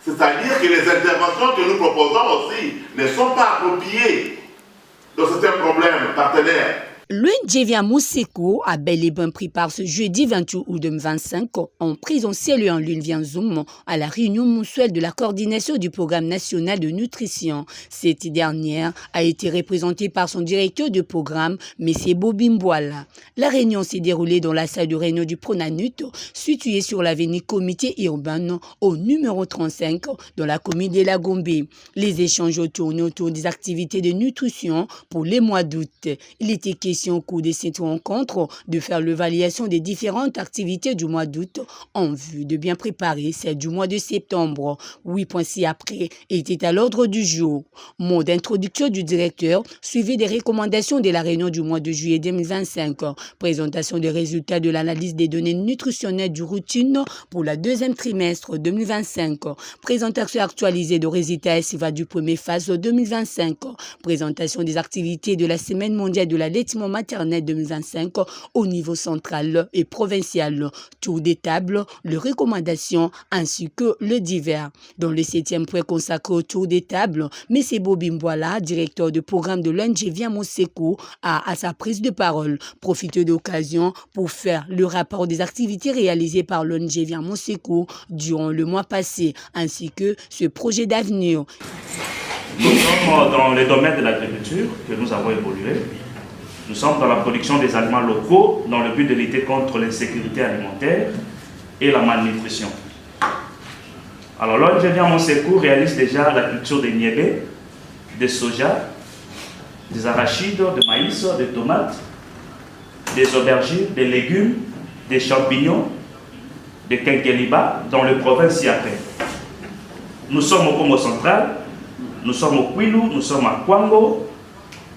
C'est-à-dire que les interventions que nous proposons aussi ne sont pas appropriées dans certains problèmes partenaires. L'ONG Viamo Seko a bel et bien pris part ce jeudi 28 août 2025 en présentiel et en ligne via Zoom à la réunion mensuelle de la coordination du programme national de nutrition. Cette dernière a été représentée par son directeur de programme, M. Bobby Mbouala. La réunion s'est déroulée dans la salle de réunion du Pronanut, située sur l'avenue Comité urbain au numéro 35 dans la commune de la Gombe. Les échanges tournent autour des activités de nutrition pour les mois d'août. Il était question au cours de cette rencontre de faire l'évaluation des différentes activités du mois d'août en vue de bien préparer celle du mois de septembre. 8 points ci-après étaient à l'ordre du jour. Mot d'introduction du directeur suivi des recommandations de la réunion du mois de juillet 2025. Présentation des résultats de l'analyse des données nutritionnelles du routine pour la deuxième trimestre 2025. Présentation actualisée de résultats SIVA du premier phase 2025. Présentation des activités de la semaine mondiale de l'allaitement maternelle 2025 au niveau central et provincial. Tour des tables, les recommandations ainsi que le divers. Dans le 7e point consacré au tour des tables, M. Bobby Mbouala, directeur de programme de l'ONG Viamo Seko, a à sa prise de parole profité d'occasion pour faire le rapport des activités réalisées par l'ONG Viamo Seko durant le mois passé ainsi que ce projet d'avenir. Nous sommes dans le domaine de l'agriculture que nous avons évolué. Nous sommes dans la production des aliments locaux dans le but de lutter contre l'insécurité alimentaire et la malnutrition. Alors l'ONG Viamo Seko réalise déjà la culture des niébés, des soja, des arachides, de maïs, des tomates, des aubergines, des légumes, des champignons, des quinqueliba dans le province Yapré. Nous sommes au Congo central, nous sommes au Kwilu, nous sommes à Kwango,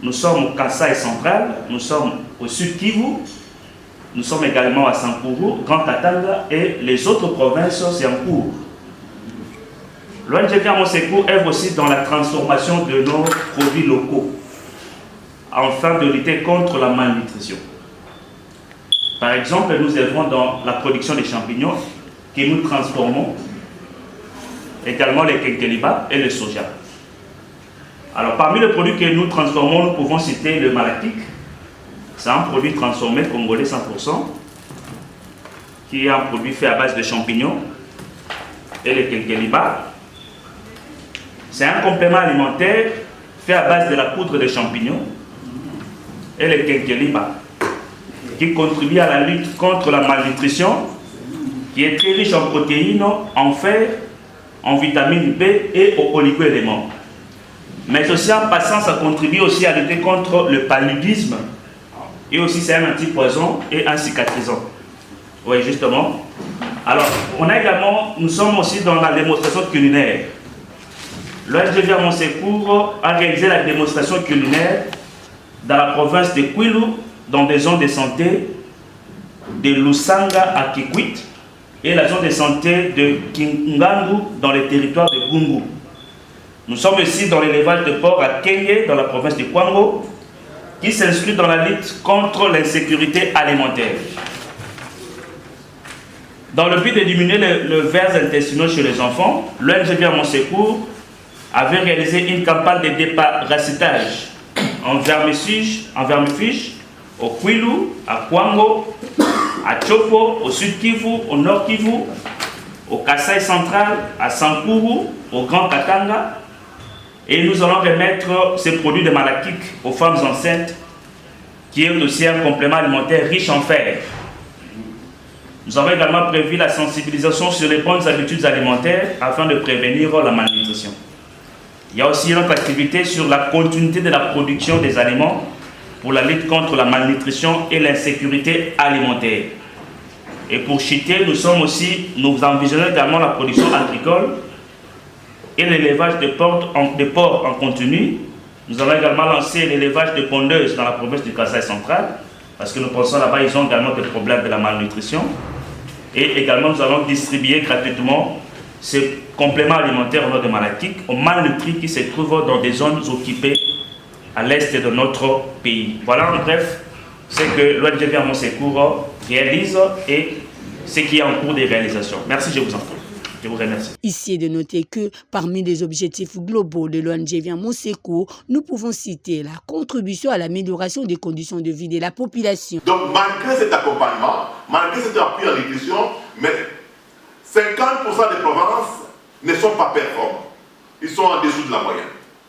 nous sommes au Kasaï central, nous sommes au Sud Kivu, nous sommes également à Sankuru, Grand Katanga et les autres provinces, c'est en cours. L'ONG Viamo Seko œuvre aussi dans la transformation de nos produits locaux, afin de lutter contre la malnutrition. Par exemple, nous œuvrons dans la production des champignons que nous transformons, également les quinqueliba et le soja. Alors, parmi les produits que nous transformons, nous pouvons citer le malakik. C'est un produit transformé congolais 100%, qui est un produit fait à base de champignons et le quinqueliba. C'est un complément alimentaire fait à base de la poudre de champignons et le quinqueliba, qui contribue à la lutte contre la malnutrition, qui est très riche en protéines, en fer, en vitamine B et aux oligo-éléments. Mais aussi en passant, ça contribue aussi à lutter contre le paludisme. Et aussi c'est un antipoison et un cicatrisant. Oui, justement. Alors, nous sommes aussi dans la démonstration culinaire. L'ONG Viamo Seko a réalisé la démonstration culinaire dans la province de Kwilu, dans des zones de santé de Lusanga à Kikwit et la zone de santé de Kingangu dans le territoire de Gungu. Nous sommes aussi dans l'élevage de porc à Kenge, dans la province de Kwango, qui s'inscrit dans la lutte contre l'insécurité alimentaire. Dans le but de diminuer le vers intestinaux chez les enfants, l'ONG Viamo Seko avait réalisé une campagne de déparasitage en vermifuge, au Kwilu, à Kwango, à Chopo, au Sud Kivu, au Nord Kivu, au Kasaï central, à Sankuru, au Grand Katanga. Et nous allons remettre ces produits de malakik aux femmes enceintes, qui est aussi un complément alimentaire riche en fer. Nous avons également prévu la sensibilisation sur les bonnes habitudes alimentaires afin de prévenir la malnutrition. Il y a aussi notre activité sur la continuité de la production des aliments pour la lutte contre la malnutrition et l'insécurité alimentaire. Et pour chuter, nous envisageons également la production agricole et l'élevage de porcs en continu. Nous allons également lancer l'élevage de pondeuses dans la province du Kasaï central, parce que nous pensons là-bas, ils ont également des problèmes de la malnutrition. Et également, nous allons distribuer gratuitement ces compléments alimentaires au nom de malakik aux malnutris qui se trouvent dans des zones occupées à l'est de notre pays. Voilà en bref ce que l'ONG Viamo Seko réalise et ce qui est en cours de réalisation. Merci, je vous en prie. Je vous remercie. Ici est de noter que parmi les objectifs globaux de l'ONG Viens mon secours, nous pouvons citer la contribution à l'amélioration des conditions de vie de la population. Donc malgré cet accompagnement, malgré cet appui en nutrition, mais 50% des provinces ne sont pas performants. Ils sont en dessous de la moyenne.